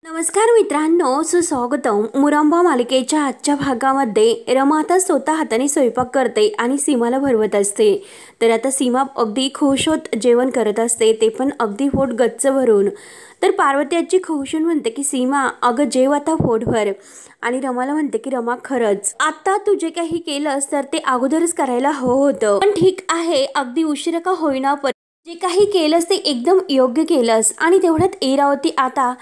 नमस्कार मित्रांनो, सुस्वागतम. मुरंबा मालिकेच्या आजच्या भागामध्ये रमा आता स्वतः हाताने स्वयंपाक करते आणि सीमाला भरवत असते. तर आता सीमा अगदी खुश होत जेवण करत असते, ते पण अगदी पोट गच्च भरून. तर पार्वती आजी खुश होऊन म्हणते की सीमा अगं जेव आता पोटभर. आणि रमाला म्हणते की रमा खरंच आता तू जे काही केलंस तर ते अगोदरच करायला हवं होतं, पण ठीक आहे अगदी उशिरा का होईना पण जे काही केलंस ते एकदम योग्य केलंस. आणि तेवढ्यात इरावती आता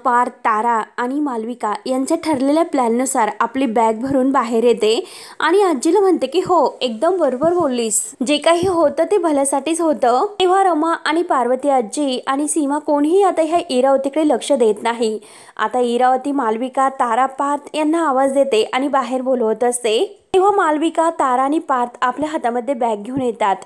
पार्थ, तारा आणि मालविका यांच्या ठरलेल्या प्लॅननुसार आपली बॅग भरून बाहेर येते आणि आजीला म्हणते की हो एकदम बरोबर बोललीस, जे काही होतं ते भल्यासाठीच होतं. तेव्हा रमा आणि पार्वती आजी आणि सीमा कोणीही आता ह्या इरावतीकडे लक्ष देत नाही. आता इरावती मालविका, तारा, पार्थ यांना आवाज देते आणि बाहेर बोलवत असते. तेव्हा मालविका, तारा आणि पार्थ आपल्या हातामध्ये बॅग घेऊन येतात.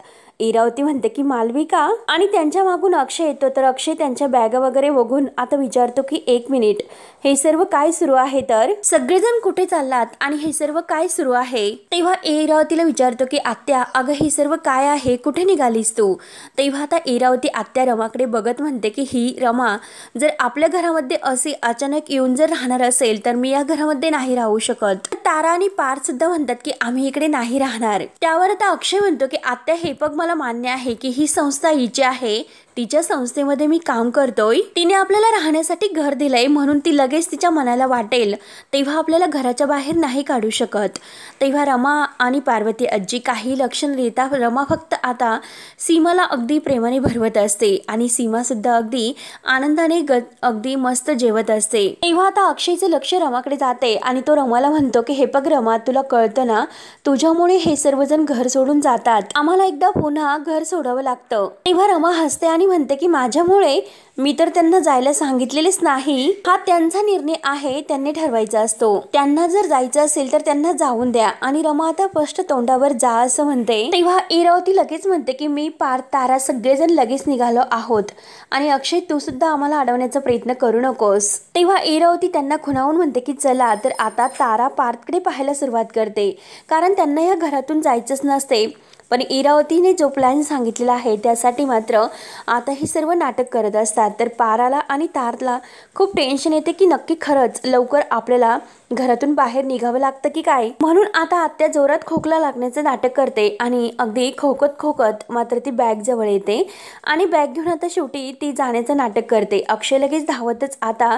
इरावती म्हणते की मालविका, आणि त्यांच्या मागून अक्षय येतो. तर अक्षय त्यांच्या बॅग वगैरे बघून आता विचारतो की एक मिनिट, हे सर्व काय सुरू आहे? तर सगळेजण कुठे चाललात आणि हे सर्व काय सुरू आहे? तेव्हा इरावतीला विचारतो की आत्या अगं हे सर्व काय आहे, कुठे निघालीस तू? तेव्हा आता इरावती आत्या रमाकडे बघत म्हणते की ही रमा जर आपल्या घरामध्ये असे अचानक येऊन जर राहणार असेल तर मी या घरामध्ये नाही राहू शकत. तारा आणि पार्थ सुद्धा म्हणतात की आम्ही इकडे नाही राहणार. त्यावर आता अक्षय म्हणतो की आत्या हे बघ, मला मान्य आहे की ही संस्था हिची आहे, तिच्या संस्थेमध्ये मी काम करतोय, तिने आपल्याला राहण्यासाठी घर दिलंय, म्हणून ती लगेच तिच्या मनाला वाटेल तेव्हा आपल्याला घराच्या बाहेर नाही काढू शकत. तेव्हा रमा आणि पार्वती आजी काही लक्ष न देता रमा फक्त आता सीमाला अगदी प्रेमाने भरवत असते आणि सीमा सुद्धा अगदी आनंदाने अगदी मस्त जेवत असते. तेव्हा आता अक्षयचे लक्ष रमाकडे जाते आणि तो रमाला म्हणतो की हे बघ रमा, तुला कळतं ना, तुझ्यामुळे हे सर्वजण घर सोडून जातात, आम्हाला एकदा पुन्हा घर सोडावं लागतं. तेव्हा रमा हसते आणि म्हणते की माझ्यामुळे? मी तर त्यांना जायला सांगितलेलेच नाही, हा त्यांचा निर्णय आहे, त्यांनी ठरवायचा असतो. त्यांना जर जायचं असेल तर त्यांना जाऊन द्या. आणि रमा आता स्पष्ट तोंडावर जा असं म्हणते. तेव्हा इरावती लगेच म्हणते की मी, पार्थ, तारा सगळेजण लगेच निघालो आहोत आणि अक्षय तू सुद्धा आम्हाला अडवण्याचा प्रयत्न करू नकोस. तेव्हा इरावती त्यांना खुणावून म्हणते की चला. तर आता तारा पार्थकडे पाहायला सुरुवात करते, कारण त्यांना या घरातून जायचंच नसते. पण इरावतीने जो प्लॅन सांगितलेला आहे त्यासाठी मात्र आता हे सर्व नाटक करत असतात. तर पाराला आणि तारला खूप टेन्शन येते की नक्की खरंच लवकर आपल्याला घरातून बाहेर निघावं लागतं की काय. म्हणून आता आत्या जोरात खोकला लागण्याचं नाटक करते आणि अगदी खोकत खोकत मात्र ती बॅग जवळ येते आणि बॅग घेऊन आता शेवटी ती जाण्याचं नाटक करते. अक्षय लगेच धावतच आता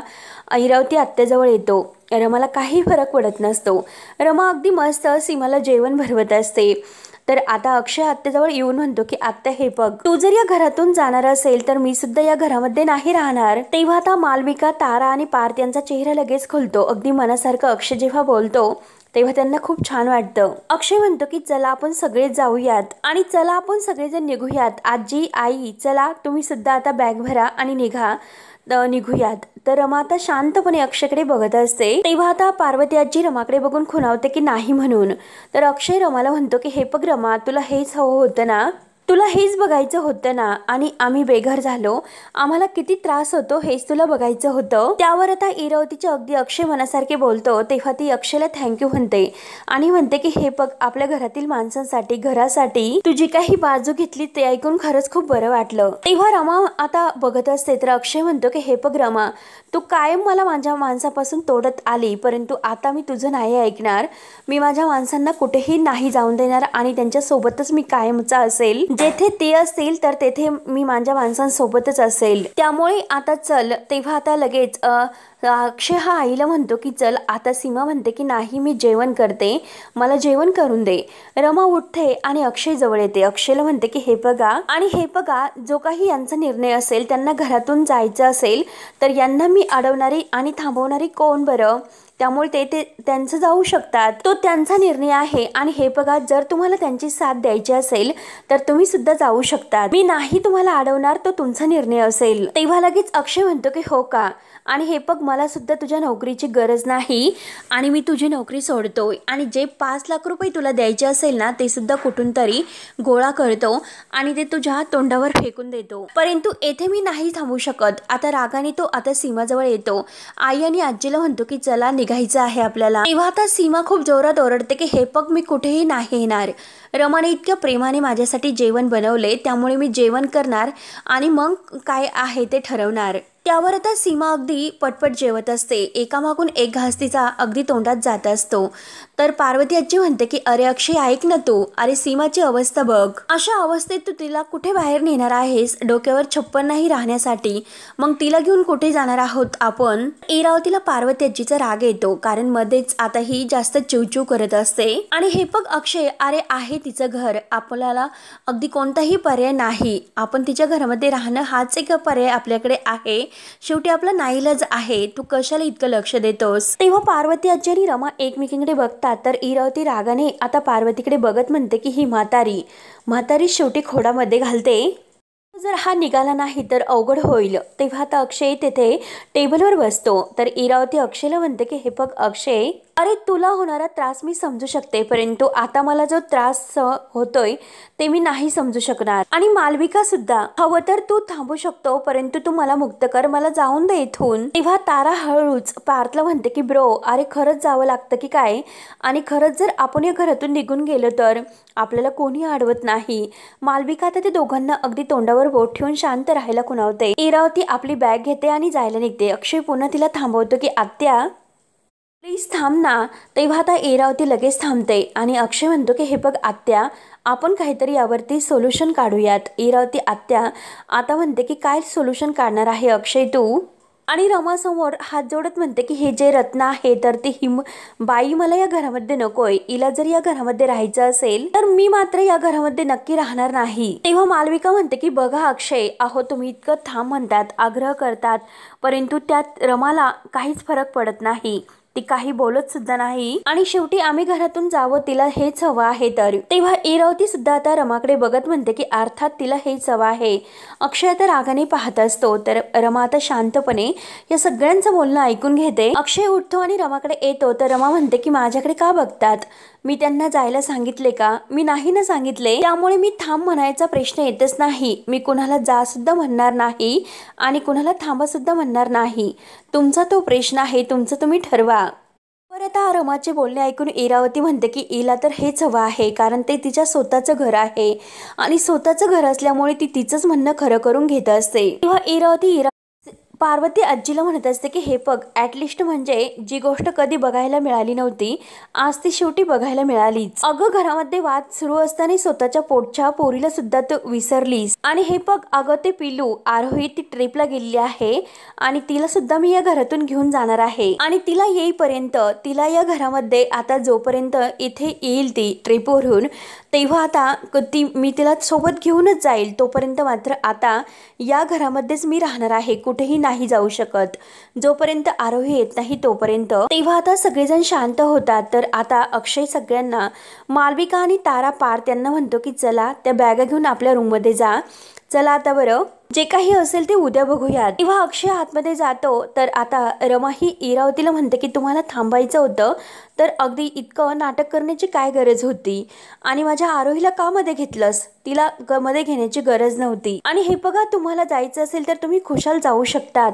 इरावती आत्याजवळ येतो. रमाला काही फरक पडत नसतो. रमा अगदी मस्त सीमाला जेवण भरवत असते. तर आता अक्षय आत्याजवळ येऊन म्हणतो की आत्या हे बघ, तू जर या घरातून जाणार असेल तर मी सुद्धा या घरामध्ये नाही राहणार. तेव्हा आता मालविका, तारा आणि पार्थ यांचा चेहरा लगेच खुलतो. अगदी मनासारखं अक्षय जेव्हा बोलतो तेव्हा त्यांना खूप छान वाटतं. अक्षय म्हणतो की चला आपण सगळे जाऊयात आणि चला आपण सगळेजण निघूयात. आजी, आई चला तुम्ही सुद्धा आता बॅग भरा आणि निघूयात. तर रमा आता शांतपणे अक्षयकडे बघत असते. तेव्हा आता पार्वती आजी रमाकडे बघून खुणावते की नाही म्हणून. तर अक्षय रमाला म्हणतो की हे बघ रमा, तुला हेच हवं होतं ना, तुला हेच बघायचं होतं ना, आणि आम्ही बेघर झालो, आम्हाला किती त्रास होतो हेच तुला बघायचं होतं. त्यावर आता इरावतीचे अगदी अक्षय मनासारखे बोलतो. तेव्हा ती अक्षयला थँक्यू म्हणते आणि म्हणते की हे बघ, आपल्या घरातील माणसांसाठी, घरासाठी तू जी काही बाजू घेतली ते ऐकून खरंच खूप बरं वाटलं. तेव्हा रमा आता बघत असते. तर अक्षय म्हणतो की हे बघ रमा, तू कायम मला माझ्या माणसापासून तोडत आली, परंतु आता मी तुझं नाही ऐकणार. मी माझ्या माणसांना कुठेही नाही जाऊन देणार आणि त्यांच्या सोबतच मी कायमचा असेल. जेथे ते असतील तर तेथे मी माझ्या माणसांसोबतच असेल. त्यामुळे आता चल. तेव्हा आता लगेच अक्षय हा आईला म्हणतो की चल. आता सीमा म्हणते की नाही, मी जेवण करते, मला जेवण करून दे. रमा उठते आणि अक्षय जवळ येते. अक्षयला म्हणते की हे बघा, जो काही यांचा निर्णय असेल, त्यांना घरातून जायचं असेल तर यांना मी अडवणारी आणि थांबवणारी कोण बरं? त्यामुळे ते त्यांचं जाऊ शकतात, तो त्यांचा निर्णय आहे. आणि हे बघा, जर तुम्हाला त्यांची साथ द्यायची असेल तर तुम्ही सुद्धा जाऊ शकतात, मी नाही तुम्हाला अडवणार, तो तुमचा निर्णय असेल. तेव्हा लगेच अक्षय म्हणतो की हो का, आणि हे बघ, मला सुद्धा तुझ्या नोकरीची गरज नाही आणि मी तुझी नोकरी सोडतोय आणि जे 5 लाख रुपये तुला द्यायचे असेल ना ते सुद्धा कुठून तरी गोळा करतो आणि ते तुझ्या तोंडावर फेकून देतो. परंतु येथे मी नाही थांबू शकत. आता रागाने तो आता सीमाजवळ येतो. आई आणि आजीला म्हणतो की चला निघायचं आहे आपल्याला. तेव्हा आता सीमा खूप जोरात ओरडते की हे बघ, मी कुठेही नाही येणार. रमाने इतक्या प्रेमाने माझ्यासाठी जेवण बनवले, त्यामुळे मी जेवण करणार आणि मग काय आहे ते ठरवणार. त्यावर आता सीमा अगदी पटपट जेवत असते. एकामागून एक घास तिचा अगदी तोंडात जात असतो. तर पार्वती आजी म्हणते की अरे अक्षय ऐक ना तू, अरे सीमाची अवस्था बघ. अशा अवस्थेत तू तिला कुठे बाहेर नेणार आहेस? डोक्यावर छप्पन नाही राहण्यासाठी, मग तिला घेऊन कुठे जाणार आहोत आपण? इरावतीला पार्वती आजीचा राग येतो, कारण मध्येच आता ही जास्त चिवचिव करत असते. आणि हे बघ अक्षय, अरे आहे तिचं घर, आपल्याला अगदी कोणताही पर्याय नाही. आपण तिच्या घरामध्ये राहणं हाच एक पर्याय आपल्याकडे आहे. शेवटी आपला नाईलाज आहे. तू कशाला इतकं लक्ष देतोस? तेव्हा पार्वती आजी आणि रमा एकमेकींकडे बघतात. तर इरावती रागाने आता पार्वतीकडे बघत म्हणते की ही म्हातारी शेवटी खोडामध्ये घालते. जर हा निघाला नाही तर अवघड होईल. तेव्हा आता अक्षय तेथे टेबलवर बसतो. तर इरावती अक्षयला म्हणते की हे बघ अक्षय, अरे तुला होणारा त्रास मी समजू शकते, परंतु आता मला जो त्रास होतोय ते मी नाही समजू शकणार. आणि मालविका सुद्धा, हवं तर तू थांबू शकतो, परंतु तू मला मुक्त कर, मला जाऊन दे इथून. तेव्हा तारा हळूच पार्थला म्हणते की ब्रो, अरे खरंच जावं लागतं की काय? आणि खरंच जर आपण या घरातून निघून गेलो तर आपल्याला कोणी अडवत नाही. मालविका आता ते दोघांना अगदी तोंडावर बोट ठेवून शांत राहायला खुणावते. इरावती आपली बॅग घेते आणि जायला निघते. अक्षय पुन्हा तिला थांबवतो की आत्या प्लीज थांब ना. तेव्हा आता इरावती लगेच थांबते आणि अक्षय म्हणतो की हे बघ आत्या, आपण काहीतरी यावरती सोल्युशन काढूयात. इरावती आत्या आता म्हणते की काय सोल्युशन काढणार आहे अक्षय तू? आणि रमासमोर हात जोडत म्हणते की हे जे रत्न आहे तर ती बाई मला या घरामध्ये नकोय. हिला जर या घरामध्ये राहायचं असेल तर मी मात्र या घरामध्ये नक्की राहणार नाही. तेव्हा मालविका म्हणते की बघा अक्षय, अहो तुम्ही इतकं थांब म्हणतात, आग्रह करतात, परंतु त्यात रमाला काहीच फरक पडत नाही. ती काही बोलत सुद्धा नाही आणि शेवटी आम्ही घरातून जावं, तिला हेच हवं आहे. तर तेव्हा इरावती सुद्धा आता रमाकडे बघत म्हणते की अर्थात तिला हेच हवं आहे. अक्षय आता रागाने पाहत असतो. तर रमा आता शांतपणे या सगळ्यांचं बोलणं ऐकून घेते. अक्षय उठतो आणि रमाकडे येतो. तर रमा म्हणते की माझ्याकडे का बघतात? मी त्यांना जायला सांगितले का? मी नाही ना सांगितले, त्यामुळे मी थांब म्हणायचा प्रश्न येतच नाही. मी कुणाला जा सुद्धा म्हणणार नाही आणि कुणाला थांबा सुद्धा म्हणणार नाही. तुमचा तो प्रश्न आहे, तुमचं तुम्ही ठरवा. परत रमाचे बोलणे ऐकून इरावती म्हणते की हिला तर हेच हवं आहे, कारण ते तिच्या स्वतःचं घर आहे आणि स्वतःचं घर असल्यामुळे ती तिचंच म्हणणं खरं करून घेत असते. तेव्हा इरावती पार्वती आजीला म्हणत असते की हे बघ, ॲटलिस्ट म्हणजे जी गोष्ट कधी बघायला मिळाली नव्हती आज ती शेवटी बघायला मिळालीच. अगं घरामध्ये वाद सुरू असताना स्वतःच्या पोटच्या पोरीला सुद्धा तू विसरलीस. आणि हे बघ अगं, ते पिलू आरोही ती ट्रिपला गेलेली आहे आणि तिला सुद्धा मी या घरातून घेऊन जाणार आहे. आणि तिला येईपर्यंत, तिला या घरामध्ये आता जोपर्यंत इथे येईल ती ट्रिपवरून, तेव्हा आता मी तिला सोबत घेऊनच जाईल. तोपर्यंत मात्र आता या घरामध्येच मी राहणार आहे, कुठेही नाही जाऊ शकत जोपर्यंत आरोही येत नाही तोपर्यंत. तेव्हा आता सगळेजण शांत होतात. तर आता अक्षय सगळ्यांना, मालविका आणि तारा पार्थ यांना म्हणतो की चला त्या बॅगा घेऊन आपल्या रूममध्ये जा. चला आता बरं, जे काही असेल ते उद्या बघूयात. तेव्हा अक्षय आतमध्ये जातो. तर आता रमा ही इरावतीला म्हणते की तुम्हाला थांबायचं होतं तर अगदी इतकं नाटक करण्याची काय गरज होती? आणि माझ्या आरोहीला का मध्ये घेतलंस? तिला मध्ये घेण्याची गरज नव्हती. आणि हे बघा, तुम्हाला जायचं असेल तर तुम्ही खुशाल जाऊ शकतात,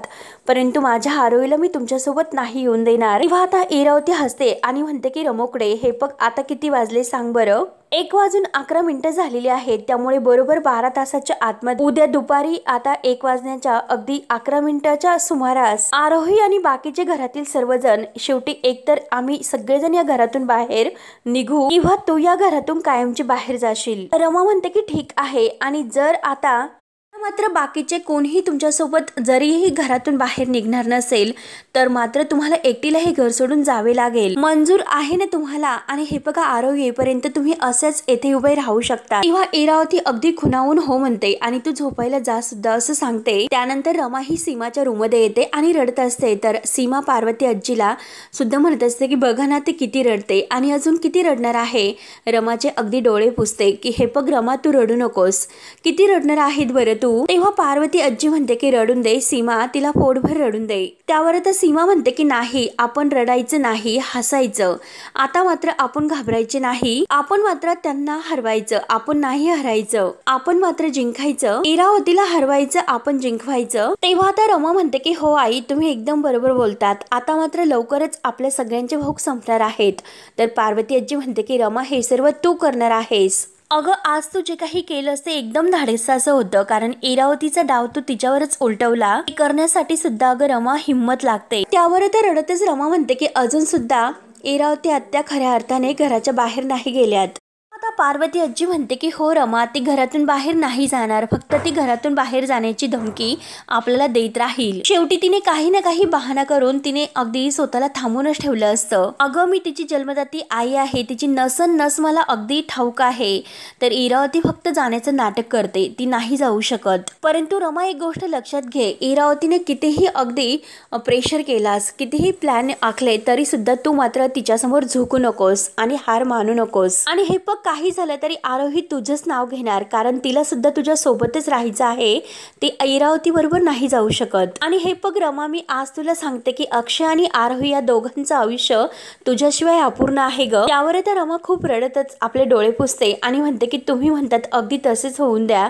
परंतु माझ्या आरोहीला मी तुमच्यासोबत नाही येऊन देणार. तेव्हा आता इरावती हसते आणि म्हणते की रमोकडे, हे बघ आता किती वाजले सांग बरं? 1:11 झालेली आहेत. त्यामुळे बरोबर 12 तासाच्या आतमध्ये उद्या दुपारी आता 1 वाजण्याच्या अगदी 11 सुमारास आरोही आणि बाकीचे घरातील सर्वजण, शेवटी एकतर आम्ही सगळेजण या घरातून बाहेर निघू किंवा तू या घरातून कायमची बाहेर जाशील. रमा म्हणते की ठीक आहे, आणि जर आता मात्र बाकीचे कोणीही तुमच्यासोबत जरीही घरातून बाहेर निघणार नसेल तर मात्र तुम्हाला एकटीला हे घर सोडून जावे लागेल. मंजूर आहे ना तुम्हाला? आणि हे बघा, आरोह येईपर्यंत तुम्ही असेच येथे उभे राहू शकता. तेव्हा इरावती अगदी खुणावून हो म्हणते आणि तू झोपायला जा सुद्धा असं सांगते. त्यानंतर रमा ही सीमाच्या रूममध्ये येते आणि रडत असते. तर सीमा पार्वती आजीला सुद्धा म्हणत असते की बघा ना ती किती रडते आणि अजून किती रडणार आहे. रमाचे अगदी डोळे पुसते की हे बघ रमा, तू रडू नकोस, किती रडणार आहेत बरं तू. तेव्हा पार्वती आजी म्हणते की रडून दे सीमा, तिला पोटभर रडून दे. त्यावर आता सीमा म्हणते की नाही, आपण रडायचं नाही, हसायचं. आता मात्र आपण घाबरायचे नाही, आपण मात्र त्यांना हरवायचं, आपण नाही हरायचं, आपण मात्र जिंकायचं. इरावतीला हरवायचं, आपण जिंकवायचं. तेव्हा आता रमा म्हणते की हो आई, तुम्ही एकदम बरोबर बोलतात. आता मात्र लवकरच आपल्या सगळ्यांचे भोग संपणार आहेत. तर पार्वती आजी म्हणते की रमा, हे सर्व तू करणार आहेस. अगं आज तू जे काही केलंस ते एकदम धाडसाचं होतं, कारण इरावतीचा डाव तू तिच्यावरच उलटवला. हे करण्यासाठी सुद्धा अगं रमा हिंमत लागते. त्यावर तर रडतच रमा म्हणते की अजून सुद्धा इरावती आत्या खऱ्या अर्थाने घराच्या बाहेर नाही गेल्यात. आता पार्वती आजी म्हणते की हो रमा, ती घरातून बाहेर नाही जाणार, फक्त ती घरातून बाहेर जाण्याची धमकी आपल्याला देत राहील. शेवटी तिने काही ना काही बहाणा करून तिने अगदी स्वतःला थांबूनच ठेवलं असतं. अगं मी तिची जन्मदाती आई आहे, तिची नसन नस मला अगदी ठाऊक आहे. तर इरावती फक्त जाण्याचं नाटक करते, ती नाही जाऊ शकत. परंतु रमा एक गोष्ट लक्षात घे, इरावतीने कितीही अगदी प्रेशर केलास, कितीही प्लॅन आखले, तरी सुद्धा तू मात्र तिच्यासमोर झुकू नकोस आणि हार मानू नकोस. आणि हे बघ, काही झालं तरी आरोही तुझंच नाव घेणार, कारण तिला सुद्धा तुझ्या सोबतच राहायचं आहे. ती इरावती बरोबर नाही जाऊ शकत. आणि हे बघ रमा, मी आज तुला सांगते की अक्षय आणि आरोही या दोघांचं आयुष्य तुझ्याशिवाय अपूर्ण आहे ग. त्यावर तर रमा खूप रडतच आपले डोळे पुसते आणि म्हणते की तुम्ही म्हणतात अगदी तसेच होऊन द्या.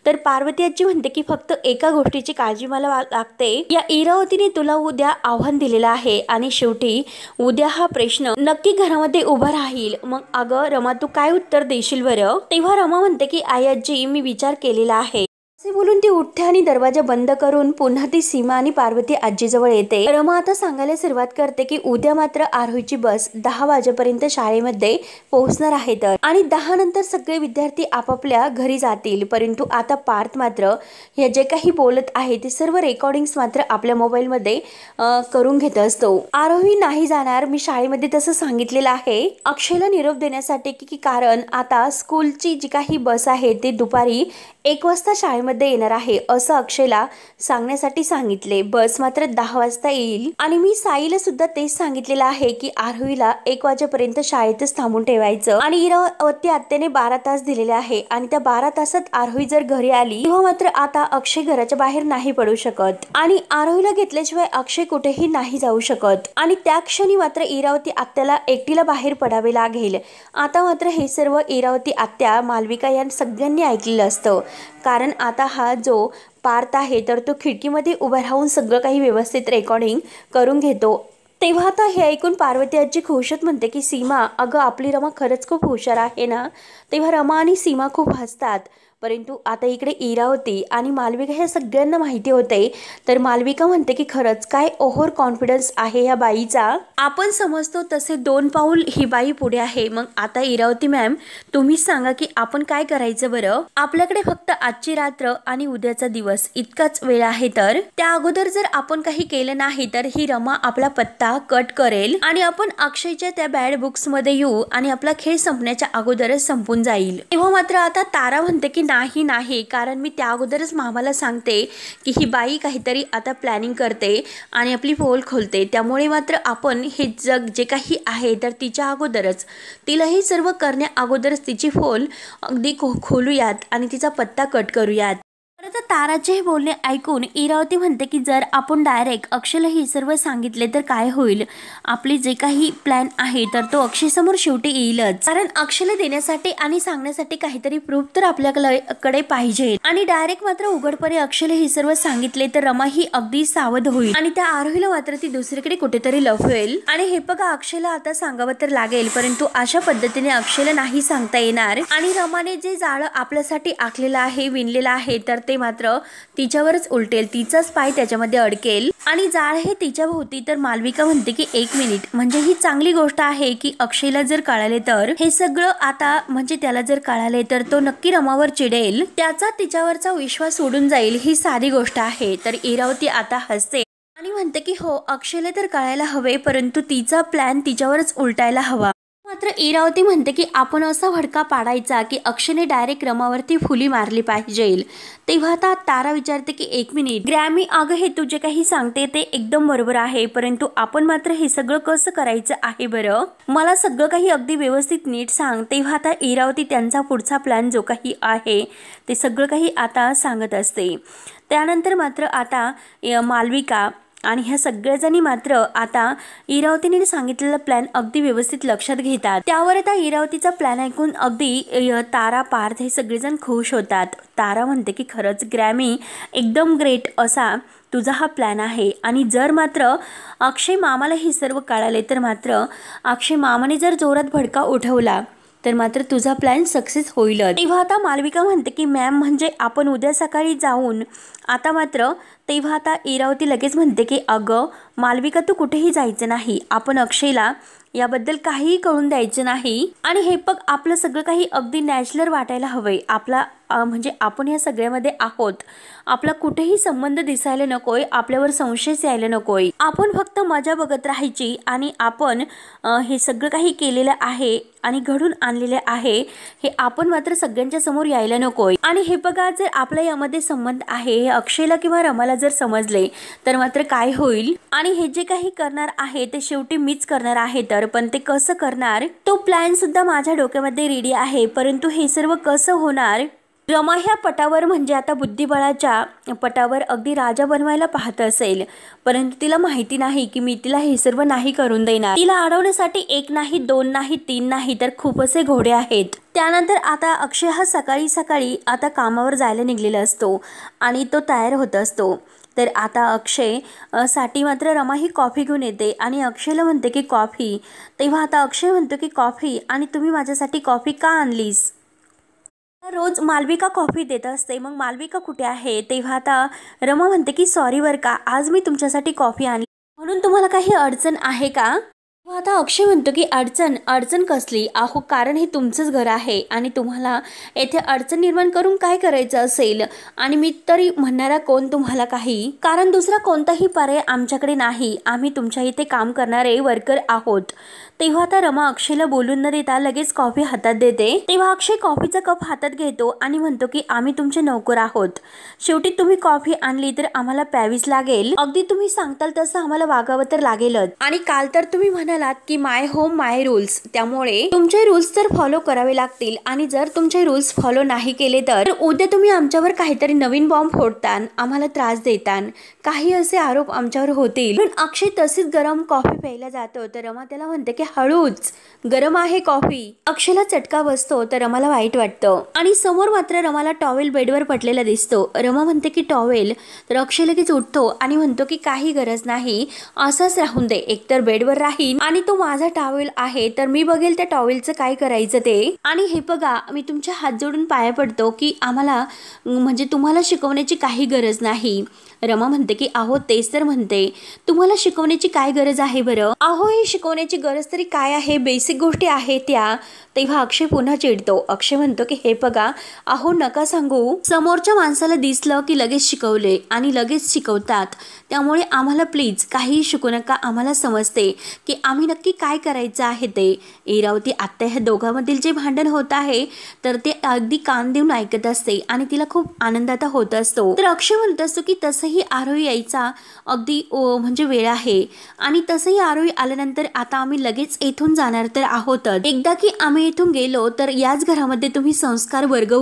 तर पार्वती आजी म्हणते की फक्त एका गोष्टीची काळजी मला लागते, या इरावतीने तुला उद्या आव्हान दिलेलं आहे आणि शेवटी उद्या हा प्रश्न नक्की घरामध्ये उभा राहील. मग अगं रमा, तू काय उत्तर देशील बरं? तेव्हा रमा म्हणते की आई आजी, मी विचार केलेला आहे. असे बोलून ती उठते आणि दरवाजा बंद करून पुन्हा ती सीमा आणि पार्वती आजीजवळ येते. रमा आता सांगायला सुरुवात करते की उद्या मात्र आरोहीची बस 10 वाजेपर्यंत शाळेमध्ये पोहोचणार आहे तर, आणि 10 नंतर सगळे विद्यार्थी आपापल्या घरी जातील. परंतु आता पार्थ मात्र हे जे काही बोलत आहे ते सर्व रेकॉर्डिंग्स मात्र आपल्या मोबाईलमध्ये करून घेत असतो. आरोही नाही जाणार, मी शाळेमध्ये तसं सांगितलेलं आहे अक्षयला निरोप देण्यासाठी की कारण आता स्कूलची जी काही बस आहे ते दुपारी 1 वाजता शाळेमध्ये येणार आहे असं अक्षयला सांगण्यासाठी सांगितले. बस मात्र 10 वाजता येईल. आणि मी साईला सुद्धा तेच सांगितलेलं आहे की आरोहीला 1 वाजेपर्यंत शाळेतच थांबून ठेवायचं. आणि इरावती आत्याने 12 तास दिलेले आहे आणि त्या 12 तासात आरोही जर घरी आली तेव्हा मात्र आता अक्षय घराच्या बाहेर नाही पडू शकत आणि आरोहीला घेतल्याशिवाय अक्षय कुठेही नाही जाऊ शकत. आणि त्या क्षणी मात्र इरावती आत्याला एकटीला बाहेर पडावे लागेल. आता मात्र हे सर्व इरावती आत्या, मालविका या सगळ्यांनी ऐकलेलं असतं, कारण आता हा जो पार्थ आहे तर तो खिडकीमध्ये उभा राहून सगळं काही व्यवस्थित रेकॉर्डिंग करून घेतो. तेव्हा आता हे ऐकून पार्वती आजी खुशत म्हणते की सीमा, अगं आपली रमा खरंच खूप हुशार आहे ना. तेव्हा रमा आणि सीमा खूप हसतात. परंतु आता इकडे इरावती आणि मालविका ह्या सगळ्यांना माहिती होते. तर मालविका म्हणते की खरंच काय ओव्हर कॉन्फिडन्स आहे ह्या बाईचा, आपण समजतो तसे 2 पाऊल ही बाई पुढे आहे. मग आता इरावती मॅम, तुम्हीच सांगा की आपण काय करायचं बरं? आपल्याकडे फक्त आजची रात्र आणि उद्याचा दिवस इतकाच वेळ आहे, तर त्या अगोदर जर आपण काही केलं नाही तर ही रमा आपला पत्ता कट करेल आणि आपण अक्षयच्या त्या बॅड बुक्स मध्ये येऊ आणि आपला खेळ संपण्याच्या अगोदरच संपून जाईल. तेव्हा मात्र आता तारा म्हणते की नाही, कारण मी त्या अगोदरच मामाला सांगते की ही बाई काहीतरी आता प्लॅनिंग करते आणि आपली पोल खोलते. त्यामुळे मात्र आपण हे जग जे काही आहे तर तिच्या अगोदरच, तिला हे सर्व करण्या अगोदरच तिची पोल अगदी खोलूयात आणि तिचा पत्ता कट करूयात. तर ताराचे हे बोलणे ऐकून इरावती म्हणते की जर आपण डायरेक्ट अक्षयला हे सर्व सांगितले तर काय होईल? आपले जे काही प्लॅन आहे तर तो अक्षय समोर शेवटी येईलच, कारण अक्षयला देण्यासाठी आणि सांगण्यासाठी काहीतरी प्रूफ तर आपल्याकडे पाहिजे. आणि डायरेक्ट मात्र उघडपणे अक्षयला हे सर्व सांगितले तर रमा ही अगदी सावध होईल आणि त्या आरोहीला मात्र ती दुसरीकडे कुठेतरी लपवेल. आणि हे बघा, अक्षयला आता सांगावं तर लागेल, परंतु अशा पद्धतीने अक्षयला नाही सांगता येणार. आणि रमाने जे जाळं आपल्यासाठी आखलेलं आहे, विणलेलं आहे, तर ते मात्र तिच्यावरच उलटेल, तिचाच पाय त्याच्यामध्ये अडकेल आणि जाळ हे तिच्या भोवती. तर मालविका म्हणते की 1 मिनिट, म्हणजे ही चांगली गोष्ट आहे की अक्षयला जर कळाले तर हे सगळं आता, म्हणजे त्याला जर कळाले तर तो नक्की रमावर चिडेल, त्याचा तिच्यावरचा विश्वास सोडून जाईल, ही साधी गोष्ट आहे. तर इरावती आता हसते आणि म्हणते की हो, अक्षयला तर कळायला हवे, परंतु तिचा प्लॅन तिच्यावरच उलटायला हवा. मात्र इरावती म्हणते की आपण असा भडका पाडायचा की अक्षयने डायरेक्ट रमावरती फुली मारली पाहिजे. तेव्हा आता तारा विचारते की 1 मिनिट ग्रॅमी, अगं हे तू जे काही सांगते ते एकदम बरोबर आहे, परंतु आपण मात्र हे सगळं कसं करायचं आहे बरं? मला सगळं काही अगदी व्यवस्थित नीट सांग. तेव्हा आता इरावती त्यांचा पुढचा प्लॅन जो काही आहे ते सगळं काही आता सांगत असते. त्यानंतर मात्र आता मालविका आणि ह्या सगळ्याजणी मात्र आता इरावतीने सांगितलेला प्लॅन अगदी व्यवस्थित लक्षात घेतात. त्यावर आता इरावतीचा प्लॅन ऐकून अगदी तारा, पार्थ हे सगळेजण खुश होतात. तारा म्हणते की खरंच ग्रॅमी, एकदम ग्रेट असा तुझा हा प्लॅन आहे. आणि जर मात्र अक्षय मामाला हे सर्व कळाले तर मात्र अक्षय मामाने जर जोरात भडका उठवला तर मात्र तुझा प्लॅन सक्सेस होईलच। तेव्हा आता मालविका म्हणते की मॅम म्हणजे आपण उद्या सकाळी जाऊन आता मात्र तेव्हा आता इरावती लगेच म्हणते की अगं मालविका तू कुठेही जायचं नाही, आपण अक्षयला याबद्दल काहीही कळून द्यायचं नाही आणि हे बघ आपलं सगळं काही अगदी नॅचरल वाटायला हवंय, आपला म्हणजे आपण या सगळ्यामध्ये आहोत, आपला कुठेही संबंध दिसायला नकोय, आपल्यावर संशय यायला नकोय, आपण फक्त मजा बघत राहायची आणि आपण हे सगळं काही केलेलं आहे आणि घडून आणलेले आहे हे आपण मात्र सगळ्यांच्या समोर यायला नकोय। आणि हे बघा जर आपल्या यामध्ये संबंध आहे हे अक्षयला किंवा रमाला जर समजले तर मात्र काय होईल आणि हे जे काही करणार आहे ते शेवटी मीच करणार आहे, तर पण ते कसं करणार तो प्लॅन सुद्धा माझ्या डोक्यामध्ये रेडी आहे, परंतु हे सर्व कसं होणार। रमा ह्या पटावर म्हणजे आता बुद्धिबळाच्या पटावर अगदी राजा बनवायला पाहत असेल, परंतु तिला माहिती नाही की मी तिला हे सर्व नाही करून देणार। तिला अडवण्यासाठी एक नाही, दोन नाही, तीन नाही तर खूप असे घोडे आहेत। त्यानंतर आता अक्षय हा सकाळी सकाळी आता कामावर जायला निघलेला असतो आणि तो तयार होत असतो। तर आता अक्षय साठी मात्र रमा ही कॉफी घेऊन येते आणि अक्षयला म्हणते की कॉफी। तेव्हा आता अक्षय म्हणतो की कॉफी, आणि तुम्ही माझ्यासाठी कॉफी का आणलीस। रोज मालविका कॉफी देत असते, मग मालविका कुठे आहे। तेव्हा आता रमा म्हणते की सॉरी बर का, आज मी तुमच्यासाठी कॉफी आणली, म्हणून तुम्हाला काही अडचण आहे का। आता अक्षय म्हणतो की अडचण कसली, अहो कारण हे तुमचंच घर आहे आणि तुम्हाला येथे अडचण निर्माण करून काय करायचं असेल, आणि मी तरी म्हणणारा कोण तुम्हाला काही, कारण दुसरा कोणताही पर्याय आमच्याकडे नाही, आम्ही तुमच्या इथे काम करणारे वर्कर आहोत। तेव्हा आता रमा अक्षयला बोलून न देता लगेच कॉफी हातात देते। तेव्हा अक्षय कॉफीचा कप हातात घेतो आणि म्हणतो की आम्ही तुमचे नोकर आहोत, शेवटी तुम्ही कॉफी आणली तर आम्हाला प्यावीच लागेल, अगदी तुम्ही सांगताल तसं आम्हाला वागावं तर लागेलच। आणि काल तर तुम्ही म्हणालात की माय होम माय रूल्स, त्यामुळे तुमचे रूल्स तर फॉलो करावे लागतील, आणि जर तुमचे रूल्स फॉलो नाही केले तर उद्या तुम्ही आमच्यावर काहीतरी नवीन बॉम्ब फोडतान, आम्हाला त्रास देतान, काही असे आरोप आमच्यावर होतील। पण अक्षय तसेच गरम कॉफी प्यायला जातो तर रमा त्याला म्हणते की हळूच, गरम आहे कॉफी। अक्षयला चटका बसतो तर रमाला वाईट वाटतं आणि समोर मात्र रमाला टॉवेल बेडवर पडलेला दिसतो। रमा म्हणते की टॉवेल, तर अक्षय लगेच उठतो आणि म्हणतो की काही गरज नाही, असंच राहून दे, एकतर बेडवर राहीन आणि तो माझा टॉवेल आहे तर मी बघेल त्या टॉवेलचं काय करायचं ते। आणि हे बघा मी तुमच्या हात जोडून पाया पडतो की आम्हाला म्हणजे तुम्हाला शिकवण्याची काही गरज नाही। रमा म्हणते की अहो तेच तर म्हणते, तुम्हाला शिकवण्याची काय गरज आहे बरं, अहो ही शिकवण्याची गरज तरी काय आहे, बेसिक गोष्टी आहेत त्या। तेव्हा अक्षय पुन्हा चिडतो। अक्षय म्हणतो की हे बघा अहो नका सांगू, समोरच्या माणसाला दिसलं की लगेच शिकवले आणि लगेच शिकवतात, त्यामुळे आम्हाला प्लीज काही शिकू नका, आम्हाला समजते की आम्ही नक्की काय करायचं आहे ते। इरावती आत्ता ह्या दोघांमधील जे भांडण होत आहे तर ते अगदी कान देऊन ऐकत असते आणि तिला खूप आनंदात होत असतो। तर अक्षय म्हणत असतो की तसंही आरोही यायचा अगदी म्हणजे वेळ आहे, आणि तसंही आरोही आल्यानंतर आता आम्ही लगेच इथून जाणार तर आहोतच, एकदा की आम्ही इथून गेलो तर याच घरामध्ये तुम्ही संस्कार वर्ग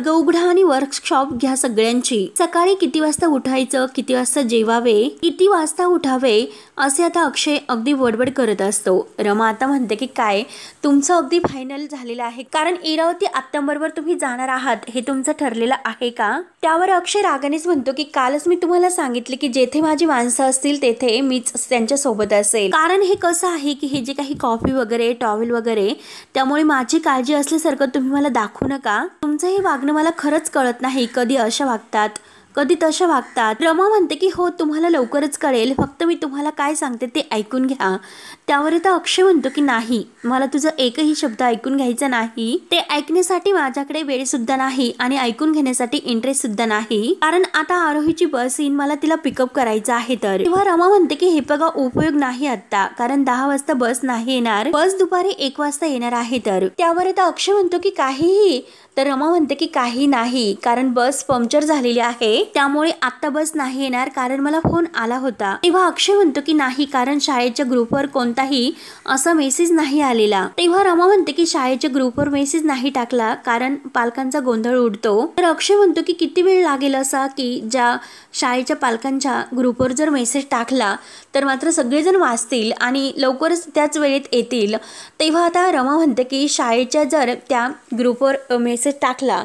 उघडा आणि वर्कशॉप घ्या सगळ्यांची, सकाळी किती वाजता उठायचं, किती वाजता जेवावे, किती वाजता उठावे, असे आता अक्षय अगदी बडबड करत असतो। रमा आता म्हणते की काय तुमचं अगदी फायनल झालेलं आहे, कारण इरावती आत्यांबरोबर तुम्ही जाणार आहात हे तुमचं ठरलेलं आहे का। त्यावर अक्षय रागानेच म्हणतो की कालच मी तुम्हाला सांगितले की जेथे माझी माणसं असतील तेथे मीच त्यांच्या सोबत असेल, कारण हे कसं आहे की हे जे काही कॉफी वगैरे टॉवेल वगैरे त्यामुळे माझी काळजी असल्यासारखं तुम्ही मला दाखवू नका, तुमचं हे वागणं मला खरंच कळत नाही, कधी अशा वागतात कधी तशा वागतात। रमा म्हणते की हो तुम्हाला लवकरच कळेल, फक्त मी तुम्हाला काय सांगते ते ऐकून घ्या। त्यावर आता अक्षय म्हणतो की नाही, मला तुझा एकही शब्द ऐकून घ्यायचा नाही, ते ऐकण्यासाठी माझ्याकडे वेळ सुद्धा नाही आणि ऐकून घेण्यासाठी इंटरेस्ट सुद्धा नाही, कारण आता आरोहीची बस येईन, मला तिला पिकअप करायचं आहे। तर तेव्हा रमा म्हणते की हे बघा उपयोग नाही आता, कारण 10 वाजता बस नाही येणार, बस दुपारी 1 वाजता येणार आहे। तर त्यावर आता अक्षय म्हणतो की काहीही, तर रमा म्हणते की काही नाही, कारण बस पंक्चर झालेली आहे, त्यामुळे आता बस नाही येणार, कारण मला फोन आला होता। तेव्हा अक्षय म्हणतो की नाही, कारण शाळेच्या ग्रुपवर कोणताही असा मेसेज नाही आलेला। तेव्हा रमा म्हणते की शाळेच्या ग्रुपवर मेसेज नाही टाकला कारण पालकांचा गोंधळ उडतो। तर अक्षय म्हणतो की किती वेळ लागेल असा की ज्या शाळेच्या पालकांच्या ग्रुपवर जर मेसेज टाकला तर मात्र सगळेजण वाचतील आणि लवकरच त्याच वेळेत येतील। तेव्हा आता रमा म्हणते की शाळेच्या जर त्या ग्रुपवर मेसेज टाकला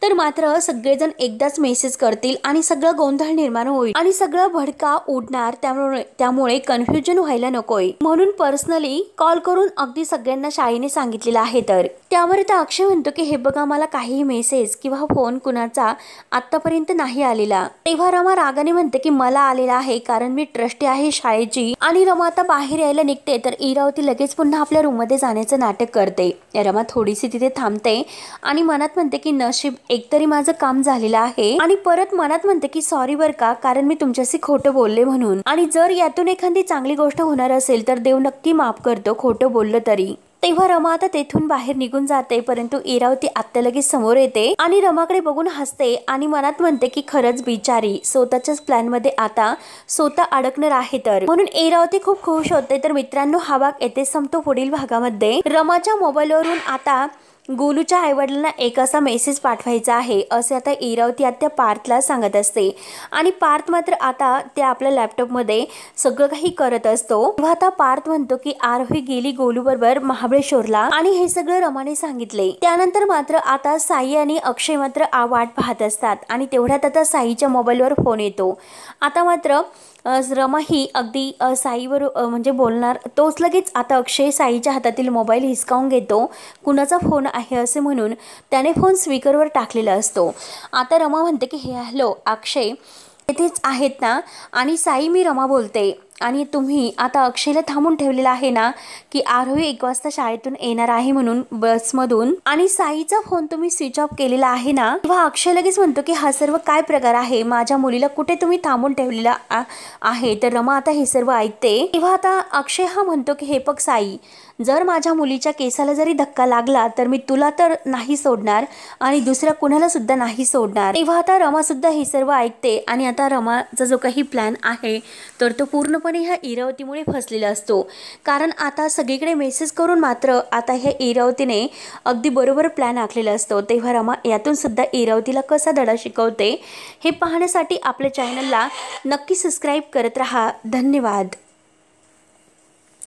तर मात्र सगळेजण एकदाच मेसेज करतील आणि सगळं गोंधळ निर्माण होईल आणि सगळं भडका उडणार। त्यामुळे कन्फ्युजन व्हायला नकोय म्हणून पर्सनली कॉल करून अगदी सगळ्यांना शाळेने सांगितलेलं आहे। तर त्यावर आता अक्षय म्हणतो की हे बघा, मला काहीही मेसेज किंवा फोन कुणाचा आतापर्यंत नाही आलेला। तेव्हा रमा रागाने म्हणते की मला आलेला आहे, कारण मी ट्रस्टी आहे शाळेची। आणि रमा आता बाहेर यायला निघते तर इरावती लगेच पुन्हा आपल्या रूम मध्ये जाण्याचं नाटक करते। रमा थोडीशी तिथे थांबते आणि मनात म्हणते की नशीब एकतरी माझं काम झालेलं आहे। आणि परत मनात म्हणते की सॉरी बर का, कारण मी तुमच्याशी खोटं बोलले म्हणून। आणि जर यातून एखादी चांगली गोष्ट होणार असेल तर देव नक्की माफ करतो खोटं बोललं तरी। तेव्हा रमा आता तेथून बाहेर निघून जाते, परंतु इरावती आत्या लगेच समोर येते आणि रमाकडे बघून हसते आणि मनात म्हणते की खरंच बिचारी स्वतःच्याच प्लॅन मध्ये आता स्वतः अडकणार आहे। तर म्हणून इरावती खूप खुश होते। तर मित्रांनो, हा भाग येथे संपतो। पुढील भागामध्ये रमाच्या मोबाईलवरून आता गोलूच्या आईवडिलांना एक असा मेसेज पाठवायचा आहे असे आता इरावती आत्या पार्थला सांगत असते। आणि पार्थ मात्र आता ते आपल्या लॅपटॉपमध्ये सगळं काही करत असतो। तेव्हा आता पार्थ म्हणतो की आरोही गेली गोलू बरोबर महाबळेश्वरला आणि हे सगळं रमाने सांगितले। त्यानंतर मात्र आता साई आणि अक्षय मात्र वाट पाहत असतात आणि तेवढ्यात आता साईच्या मोबाईलवर फोन येतो। आता मात्र रमा ही अगदी साईवर म्हणजे बोलणार, तोच लगेच आता अक्षय साईच्या हातातील मोबाईल हिसकावून घेतो। कुणाचा फोन आहे असे म्हणून त्याने फोन स्पीकरवर टाकलेला असतो। आता रमा म्हणते की हे हॅलो अक्षय इथेच आहेत ना? आणि साई मी रमा बोलते आणि तुम्ही आता अक्षयला थांबून ठेवलेला आहे ना की आरोही 1 वाजता शाळेतून येणार आहे म्हणून बसमधून, आणि साईचा फोन तुम्ही स्विच ऑफ केलेला आहे ना? तेव्हा अक्षय लगेच म्हणतो की हा सर्व काय प्रकार आहे, माझ्या मुलीला कुठे तुम्ही थांबून ठेवलेला आहे? तर रमा आता हे सर्व ऐकते। तेव्हा आता अक्षय हा म्हणतो की हे बघ साई, जर माझ्या मुलीच्या केसाला जरी धक्का लागला तर मी तुला तर नाही सोडणार आणि दुसऱ्या कुणाला सुद्धा नाही सोडणार। तेव्हा आता रमा सुद्धा हे सर्व ऐकते आणि आता रमाचा जो काही प्लॅन आहे तर तो पूर्णपणे ह्या इरावतीमुळे फसलेला असतो। कारण आता सगळीकडे मेसेज करून मात्र आता ह्या इरावतीने अगदी बरोबर प्लॅन आखलेला असतो। तेव्हा रमा यातून सुद्धा इरावतीला कसा धडा शिकवते हे पाहण्यासाठी आपल्या चॅनलला नक्की सबस्क्राईब करत राहा। धन्यवाद।